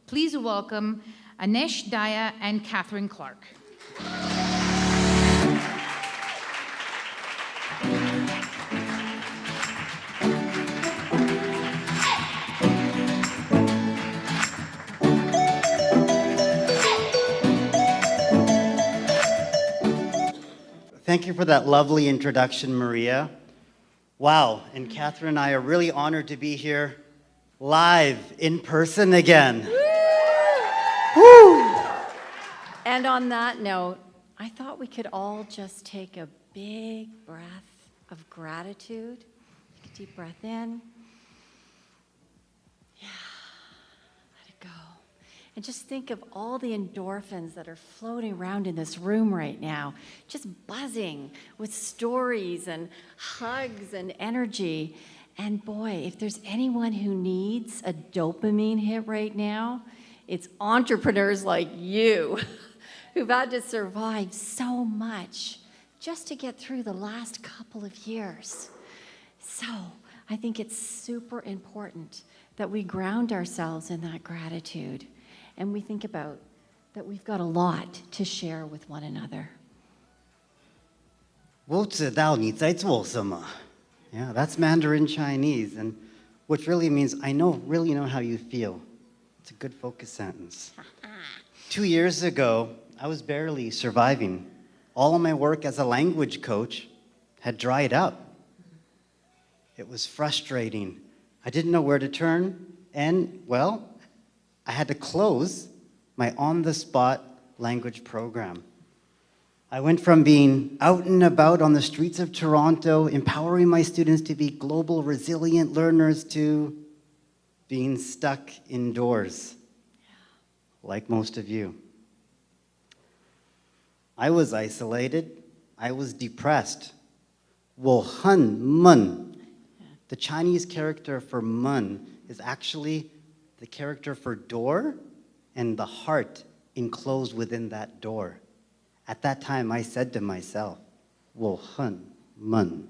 Please welcome Anesh Daya and Catherine Clark. Thank you for that lovely introduction, Maria. Wow, and Catherine and I are really honored to be here live in person again. Woo! And on that note, I thought we could all just take a big breath of gratitude. Take a deep breath in. Yeah, let it go. And just think of all the endorphins that are floating around in this room right now, just buzzing with stories and hugs and energy. And boy, if there's anyone who needs a dopamine hit right now, it's entrepreneurs like you who've had to survive so much just to get through the last couple of years. So I think it's super important that we ground ourselves in that gratitude. And we think about that we've got a lot to share with one another. 我知道你在做什么. Yeah, that's Mandarin Chinese, and which really means I really know how you feel. It's a good focus sentence. 2 years ago, I was barely surviving. All of my work as a language coach had dried up. It was frustrating. I didn't know where to turn, and, well, I had to close my on-the-spot language program. I went from being out and about on the streets of Toronto, empowering my students to be global resilient learners, to being stuck indoors, like most of you. I was isolated. I was depressed. 我很闷. The Chinese character for 闷 is actually the character for door and the heart enclosed within that door. At that time, I said to myself, 我很闷.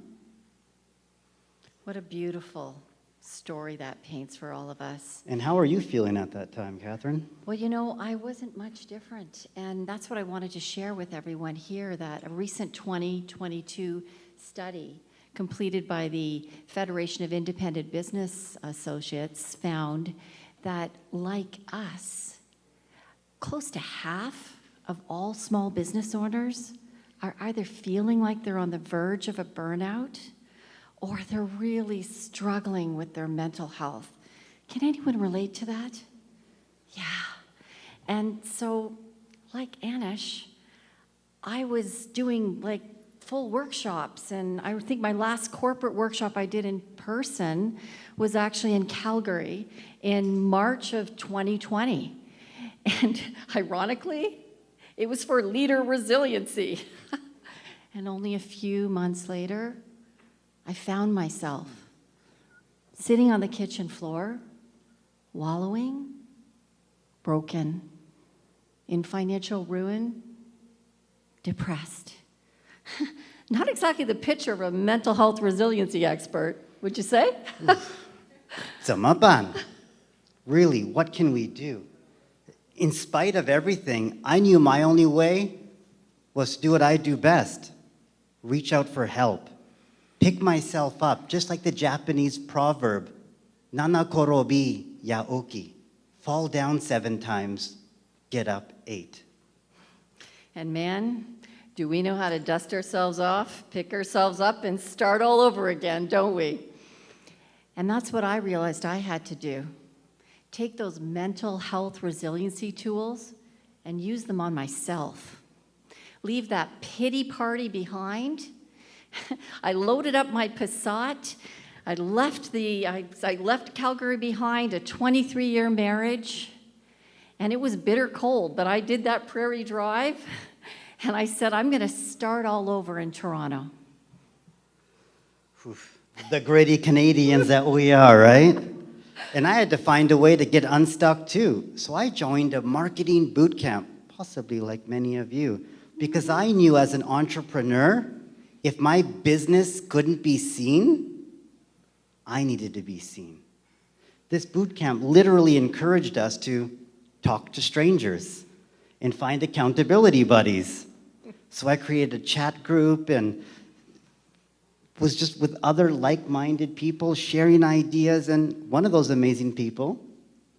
What a beautiful story that paints for all of us. And how are you feeling at that time, Catherine? Well, you know, I wasn't much different. And that's what I wanted to share with everyone here, that a recent 2022 study completed by the Federation of Independent Business Associates found that, like us, close to half of all small business owners are either feeling like they're on the verge of a burnout or they're really struggling with their mental health. Can anyone relate to that? Yeah. And so, like Anesh, I was doing like full workshops, and I think my last corporate workshop I did in person was actually in Calgary in March of 2020. And ironically, it was for leader resiliency. And only a few months later, I found myself sitting on the kitchen floor, wallowing, broken, in financial ruin, depressed. Not exactly the picture of a mental health resiliency expert, would you say? 怎么办? Really, what can we do? In spite of everything, I knew my only way was to do what I do best. Reach out for help. Pick myself up, just like the Japanese proverb, Nana korobi yaoki. Fall down 7 times, get up 8. And man, do we know how to dust ourselves off, pick ourselves up, and start all over again, don't we? And that's what I realized I had to do. Take those mental health resiliency tools and use them on myself. Leave that pity party behind. I loaded up my Passat. I left Calgary behind, a 23-year marriage. And it was bitter cold, but I did that prairie drive. And I said, I'm going to start all over in Toronto. The gritty Canadians that we are, right? And I had to find a way to get unstuck too. So I joined a marketing boot camp, possibly like many of you, because I knew as an entrepreneur, if my business couldn't be seen, I needed to be seen. This boot camp literally encouraged us to talk to strangers and find accountability buddies. So I created a chat group and was just with other like-minded people sharing ideas, and one of those amazing people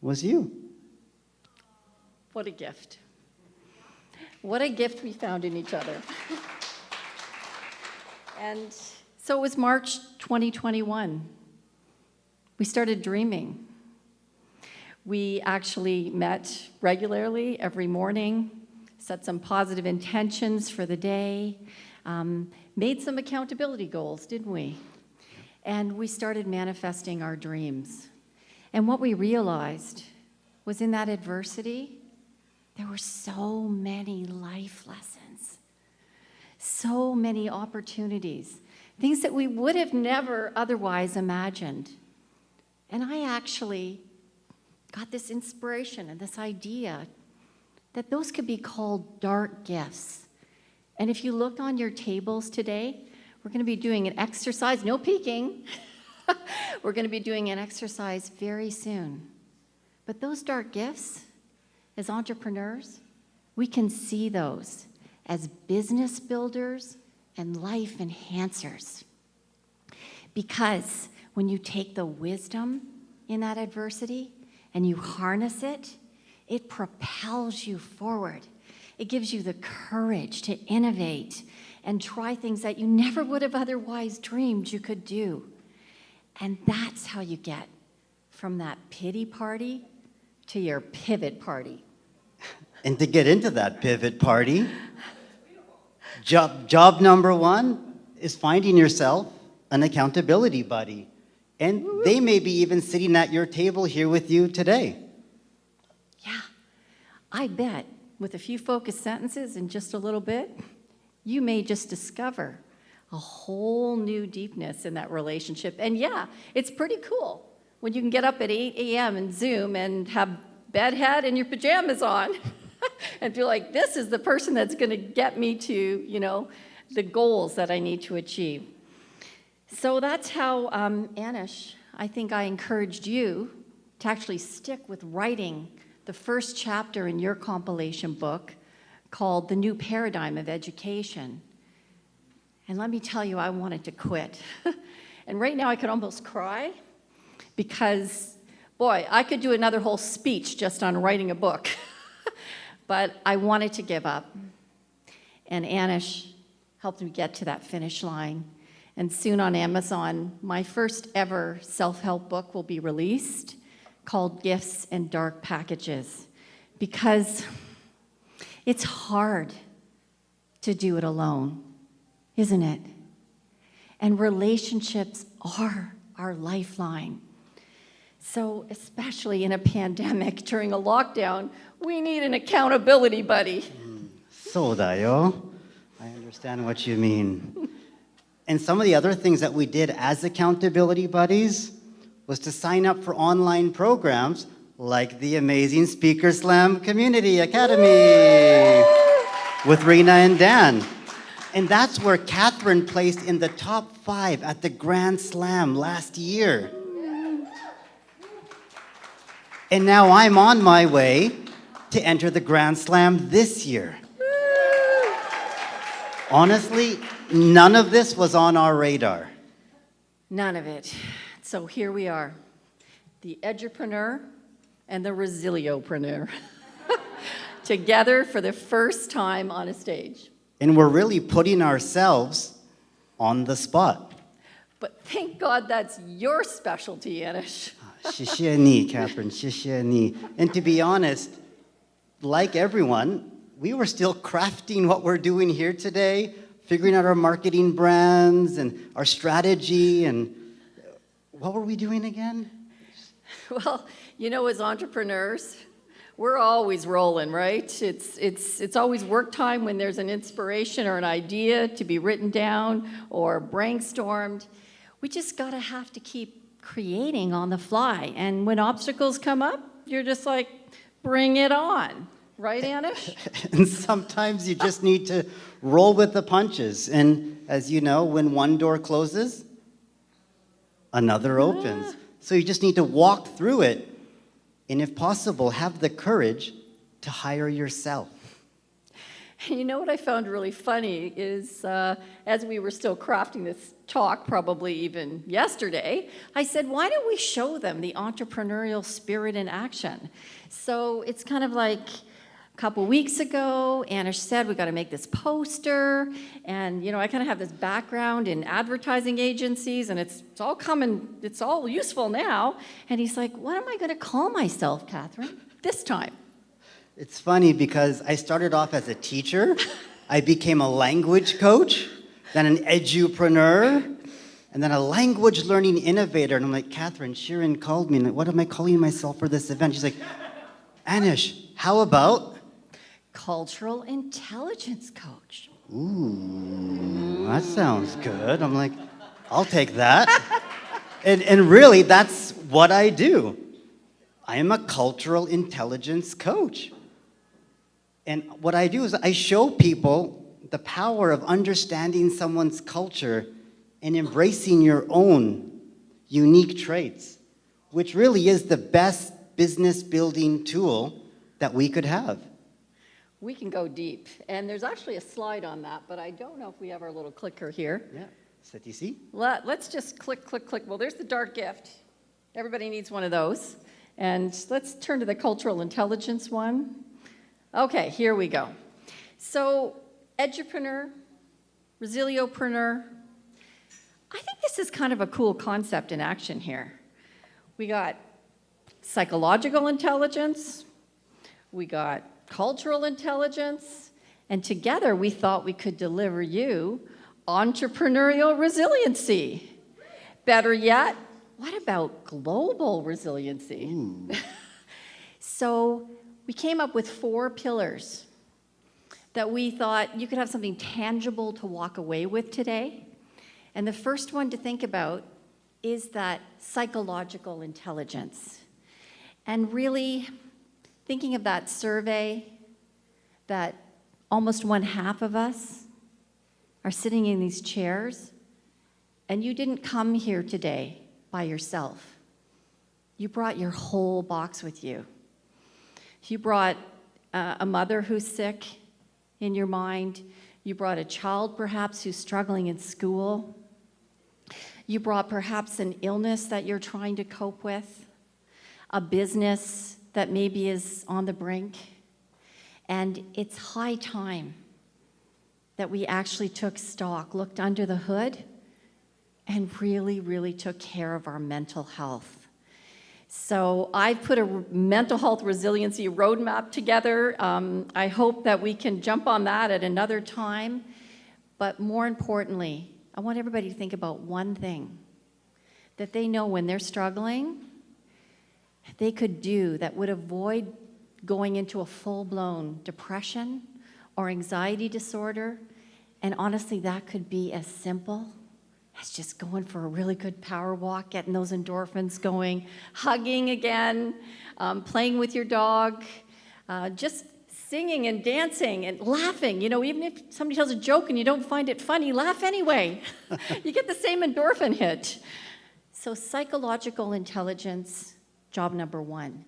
was you. What a gift. What a gift we found in each other. And so it was March 2021. We started dreaming. We actually met regularly every morning, set some positive intentions for the day, made some accountability goals, didn't we? And we started manifesting our dreams. And what we realized was in that adversity, there were so many life lessons, so many opportunities, things that we would have never otherwise imagined. And I actually got this inspiration and this idea that those could be called dark gifts. And if you look on your tables today, we're going to be doing an exercise, no peeking. We're going to be doing an exercise very soon. But those dark gifts, as entrepreneurs, we can see those as business builders and life enhancers. Because when you take the wisdom in that adversity and you harness it, it propels you forward. It gives you the courage to innovate and try things that you never would have otherwise dreamed you could do. And that's how you get from that pity party to your pivot party. And to get into that pivot party, job number one is finding yourself an accountability buddy. And they may be even sitting at your table here with you today. Yeah, I bet with a few focused sentences in just a little bit, you may just discover a whole new deepness in that relationship. And yeah, it's pretty cool when you can get up at 8 a.m. and Zoom and have bedhead and your pajamas on and feel like this is the person that's going to get me to, the goals that I need to achieve. So that's how, Anesh, I think I encouraged you to actually stick with writing the first chapter in your compilation book called The New Paradigm of Education. And let me tell you, I wanted to quit. And right now I could almost cry because, boy, I could do another whole speech just on writing a book. But I wanted to give up. And Anesh helped me get to that finish line. And soon on Amazon, my first ever self-help book will be released called Gifts and Dark Packages, because it's hard to do it alone, isn't it? And relationships are our lifeline. So especially in a pandemic, during a lockdown, we need an accountability buddy. そうだよ. I understand what you mean. And some of the other things that we did as accountability buddies was to sign up for online programs like the amazing Speaker Slam Community Academy with Rena and Dan. And that's where Catherine placed in the top 5 at the Grand Slam last year. And now I'm on my way to enter the Grand Slam this year. Honestly, none of this was on our radar. None of it. So here we are, the edupreneur and the resiliopreneur, together for the first time on a stage. And we're really putting ourselves on the spot. But thank God that's your specialty, Anesh. 谢谢你, Catherine, 谢谢你. And to be honest, like everyone, we were still crafting what we're doing here today, figuring out our marketing brands and our strategy, and what were we doing again? Well, as entrepreneurs, we're always rolling, right? It's always work time when there's an inspiration or an idea to be written down or brainstormed. We just have to keep creating on the fly. And when obstacles come up, you're just like, bring it on. Right, Anesh? And sometimes you just need to roll with the punches. And as you know, when one door closes, another opens. So you just need to walk through it and if possible, have the courage to hire yourself. You know what I found really funny is as we were still crafting this talk, probably even yesterday, I said, why don't we show them the entrepreneurial spirit in action? So it's kind of like a couple weeks ago, Anesh said, we got to make this poster. And, I kind of have this background in advertising agencies, and it's all coming, it's all useful now. And he's like, what am I going to call myself, Catherine, this time? It's funny because I started off as a teacher, I became a language coach, then an edupreneur, and then a language learning innovator. And I'm like, Catherine, Sheeran called me, and what am I calling myself for this event? She's like, Anesh, how about? Cultural intelligence coach. Ooh, that sounds good. I'm like, I'll take that. and really, that's what I do. I am a cultural intelligence coach. And what I do is I show people the power of understanding someone's culture and embracing your own unique traits, which really is the best business building tool that we could have. We can go deep. And there's actually a slide on that, but I don't know if we have our little clicker here. Yeah, set ici. Let's just click, click, click. Well, there's the dark gift. Everybody needs one of those. And let's turn to the cultural intelligence one. Okay, here we go. So, edupreneur, resiliopreneur. I think this is kind of a cool concept in action here. We got psychological intelligence, we got cultural intelligence, and together we thought we could deliver you entrepreneurial resiliency. Better yet, what about global resiliency? So we came up with 4 pillars that we thought you could have something tangible to walk away with today. And the first one to think about is that psychological intelligence. And really thinking of that survey that almost 1/2 of us are sitting in these chairs, and you didn't come here today by yourself. You brought your whole box with you. You brought a mother who's sick in your mind. You brought a child perhaps who's struggling in school. You brought perhaps an illness that you're trying to cope with, a business that maybe is on the brink. And it's high time that we actually took stock, looked under the hood, and really, really took care of our mental health. So I've put a mental health resiliency roadmap together. I hope that we can jump on that at another time. But more importantly, I want everybody to think about one thing that they know when they're struggling, they could do that would avoid going into a full-blown depression or anxiety disorder. And honestly, that could be as simple as just going for a really good power walk, getting those endorphins going, hugging again, playing with your dog, just singing and dancing and laughing. Even if somebody tells a joke and you don't find it funny, laugh anyway. You get the same endorphin hit. So psychological intelligence, job number 1.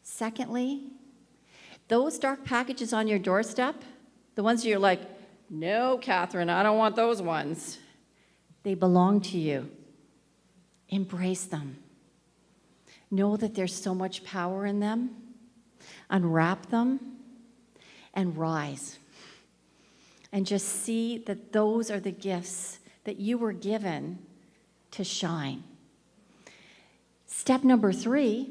Secondly, those dark packages on your doorstep, the ones you're like, no, Catherine, I don't want those ones. They belong to you. Embrace them. Know that there's so much power in them. Unwrap them and rise. And just see that those are the gifts that you were given to shine. Step number 3.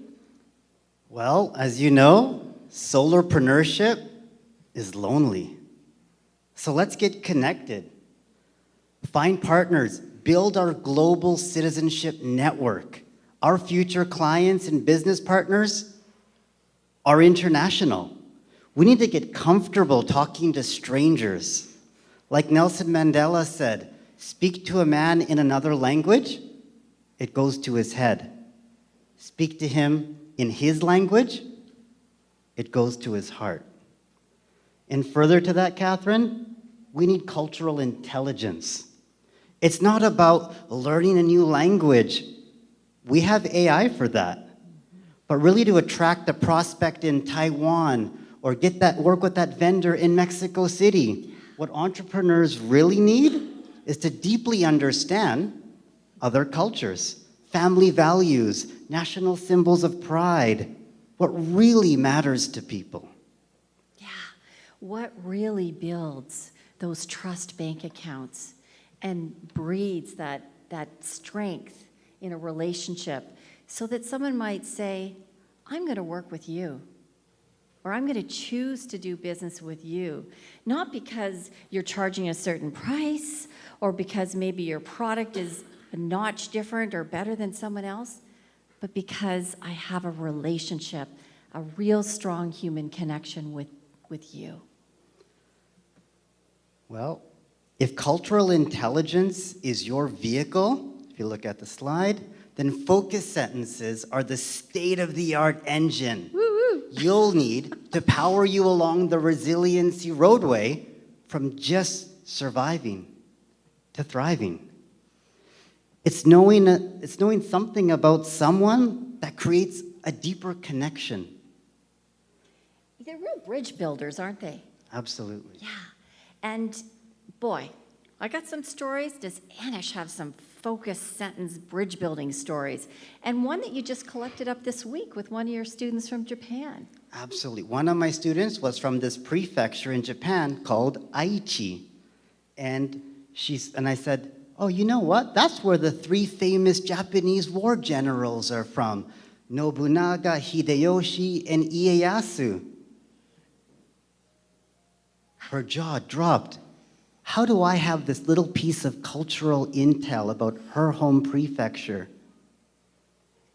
Well, as you know, solopreneurship is lonely. So let's get connected. Find partners, build our global citizenship network. Our future clients and business partners are international. We need to get comfortable talking to strangers. Like Nelson Mandela said, speak to a man in another language, it goes to his head. Speak to him in his language, it goes to his heart. And further to that, Catherine, we need cultural intelligence. It's not about learning a new language. We have AI for that. but really to attract the prospect in Taiwan or work with that vendor in Mexico City. What entrepreneurs really need is to deeply understand other cultures, family values, national symbols of pride, what really matters to people. Yeah, what really builds those trust bank accounts and breeds that strength in a relationship so that someone might say, I'm going to work with you, or I'm going to choose to do business with you, not because you're charging a certain price or because maybe your product is a notch different or better than someone else, but because I have a relationship, a real strong human connection with you. Well, if cultural intelligence is your vehicle, if you look at the slide, then focus sentences are the state-of-the-art engine you'll need to power you along the resiliency roadway from just surviving to thriving. It's knowing something about someone that creates a deeper connection. They're real bridge builders, aren't they? Absolutely. Yeah. And boy, I got some stories. Does Anesh have some focus sentence bridge building stories? And one that you just collected up this week with one of your students from Japan. Absolutely. One of my students was from this prefecture in Japan called Aichi. And I said, oh, you know what? That's where the 3 famous Japanese war generals are from. Nobunaga, Hideyoshi, and Ieyasu. Her jaw dropped. How do I have this little piece of cultural intel about her home prefecture?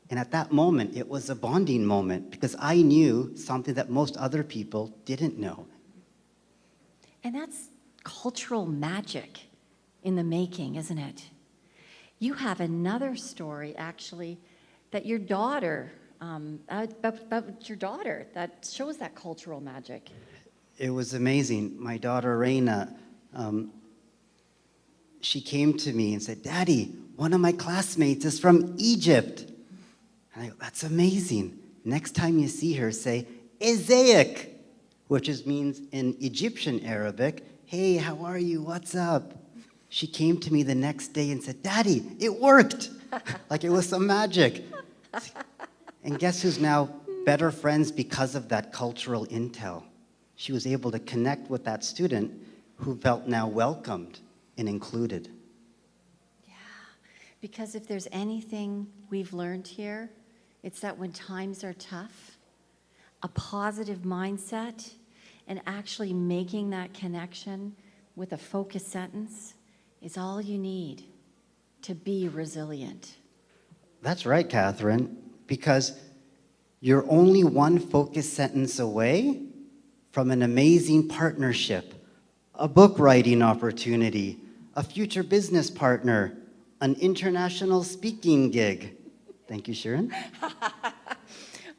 And at that moment, it was a bonding moment because I knew something that most other people didn't know. And that's cultural magic in the making, isn't it? You have another story, actually, that your daughter, about your daughter, that shows that cultural magic. It was amazing. My daughter, Reina, she came to me and said, Daddy, one of my classmates is from Egypt. And I go, that's amazing. Next time you see her, say, Ezek, which means in Egyptian Arabic, hey, how are you? What's up? She came to me the next day and said, Daddy, it worked. Like it was some magic. And guess who's now better friends because of that cultural intel? She was able to connect with that student who felt now welcomed and included. Yeah, because if there's anything we've learned here, it's that when times are tough, a positive mindset and actually making that connection with a focused sentence is all you need to be resilient. That's right, Catherine, because you're only one focused sentence away from an amazing partnership, a book writing opportunity, a future business partner, an international speaking gig. Thank you, Sharon.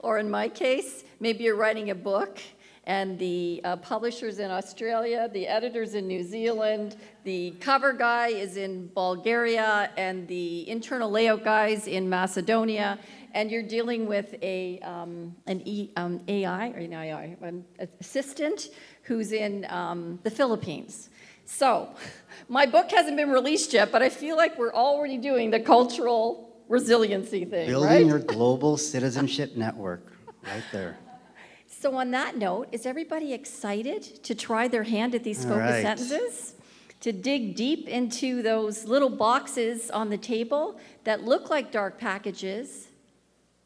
Or in my case, maybe you're writing a book and the publisher's in Australia, the editor's in New Zealand, the cover guy is in Bulgaria, and the internal layout guy's in Macedonia, and you're dealing with an assistant who's in the Philippines. So, my book hasn't been released yet, but I feel like we're already doing the cultural resiliency thing, Building right? your global citizenship network, right there. So on that note, is everybody excited to try their hand at these focus sentences? To dig deep into those little boxes on the table that look like dark packages,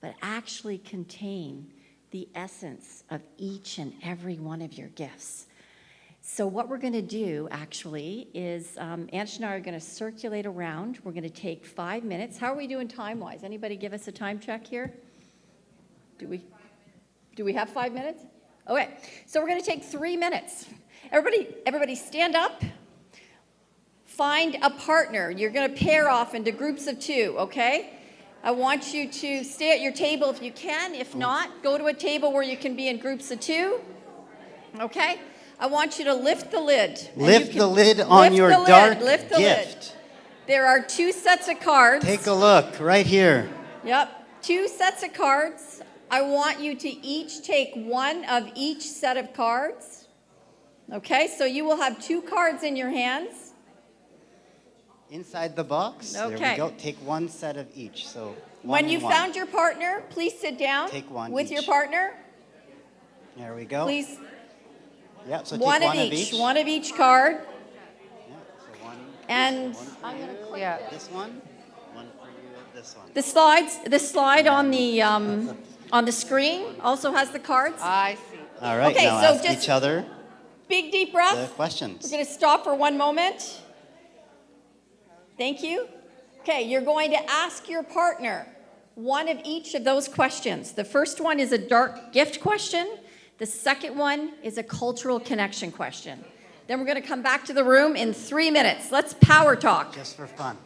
but actually contain the essence of each and every one of your gifts. So what we're going to do, actually, is Anesh and I are going to circulate around. We're going to take 5 minutes. How are we doing time-wise? Anybody give us a time check here? Do we have 5 minutes? Okay, so we're going to take 3 minutes. Everybody stand up. Find a partner. You're going to pair off into groups of 2, okay? I want you to stay at your table if you can. If not, go to a table where you can be in groups of 2, okay? I want you to lift the lid. Lift the lid on your dark gift. There are 2 sets of cards. Take a look right here. Yep, 2 sets of cards. I want you to each take one of each set of cards. Okay, so you will have 2 cards in your hands. Inside the box. There Okay. we go. Take one set of each. So When you one. found your partner, please sit down Take one with your each. partner. There we go. Please, Yep. So one, take of each. One of each card. Yeah, so one. And One for I'm you, going to click this one. One for you. This one. the slide on the screen also has the cards. I see. All right. Okay, now so ask just- each other Big deep the breath. questions. We're going to stop for one moment. Thank you. Okay, you're going to ask your partner one of each of those questions. The first one is a dark gift question. The second one is a cultural connection question. Then we're going to come back to the room in 3 minutes. Let's power talk. Just for fun.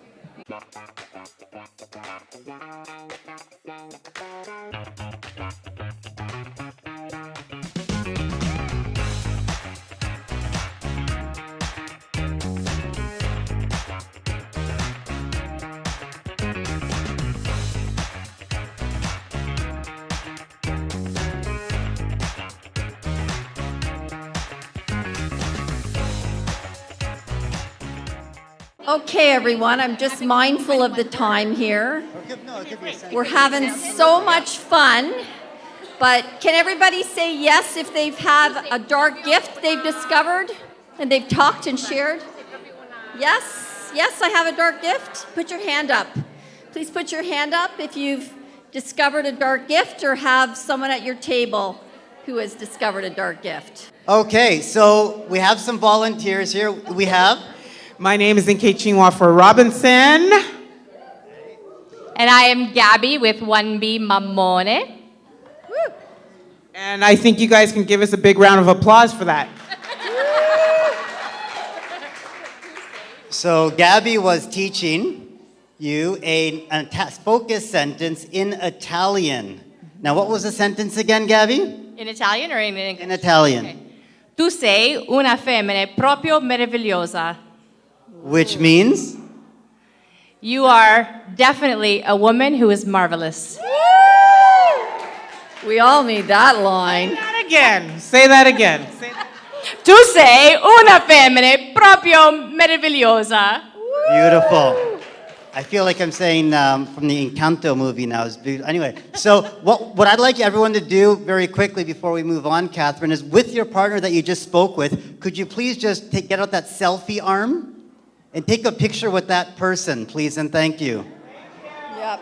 Okay, everyone, I'm just mindful of the time here. No, it could be a sentence. We're having so much fun. But can everybody say yes if they've had a dark gift they've discovered and they've talked and shared? Yes? Yes, I have a dark gift. Put your hand up. Please put your hand up if you've discovered a dark gift or have someone at your table who has discovered a dark gift. Okay, so we have some volunteers here. We have. My name is Nkechinwa for Robinson. And I am Gabby with 1B Mamone. And I think you guys can give us a big round of applause for that. So Gabby was teaching you a focus sentence in Italian. Now, what was the sentence again, Gabby? In Italian or in English? In Italian. Okay. Tu sei una femmina proprio meravigliosa. Which means? You are definitely a woman who is marvelous. We all need that line. Say that again. Say that again. Say that. Tu sei una femmina proprio meravigliosa. Beautiful. I feel like I'm saying from the Encanto movie now. Anyway, so what I'd like everyone to do very quickly before we move on, Catherine, is with your partner that you just spoke with, could you please just get out that selfie arm and take a picture with that person, please, and thank you. Yep.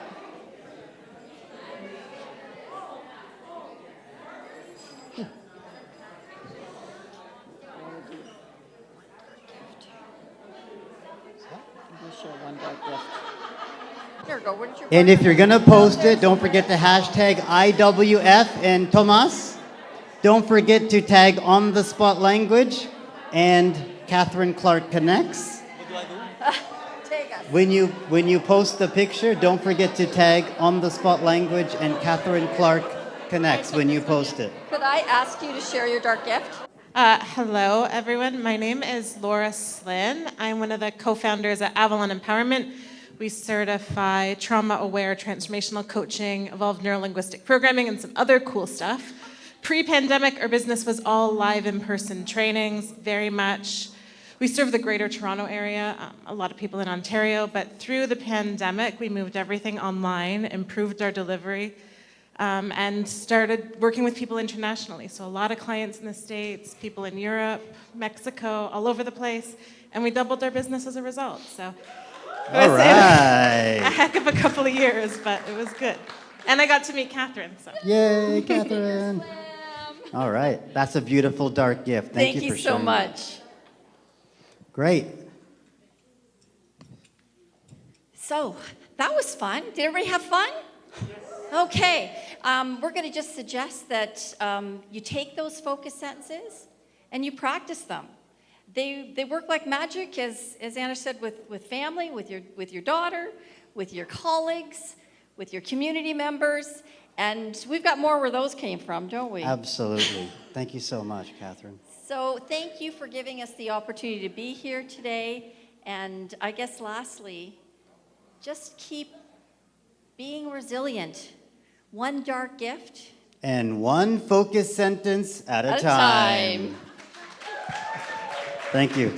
There we go. What did your And if you're gonna post it, don't forget to hashtag IWF and Tomas. Don't forget to tag On the Spot Language and Catherine Clark Connects. take us? When you post the picture, don't forget to tag On the Spot Language and Catherine Clark Connects when you post it. Could I ask you to share your dark gift? Hello, everyone. My name is Laura Slynn. I'm one of the co-founders at Avalon Empowerment. We certify trauma-aware transformational coaching, evolved neurolinguistic programming, and some other cool stuff. Pre-pandemic, our business was all live in-person trainings, very much. We serve the greater Toronto area, a lot of people in Ontario, but through the pandemic, we moved everything online, improved our delivery, and started working with people internationally. So a lot of clients in the States, people in Europe, Mexico, all over the place, and we doubled our business as a result. So it was All right. a heck of a couple of years, but it was good. And I got to meet Catherine. So. Yay, Catherine. All right. That's a beautiful dark gift. Thank you for so sharing that. much. Great. So that was fun. Did everybody have fun? Okay. We're going to just suggest that you take those focus sentences and you practice them. They work like magic, as Anesh said, with family, with your daughter, with your colleagues, with your community members. And we've got more where those came from, don't we? Absolutely. Thank you so much, Catherine. So thank you for giving us the opportunity to be here today. And I guess lastly, just keep being resilient. one dark gift And one focus sentence at a time. Thank you.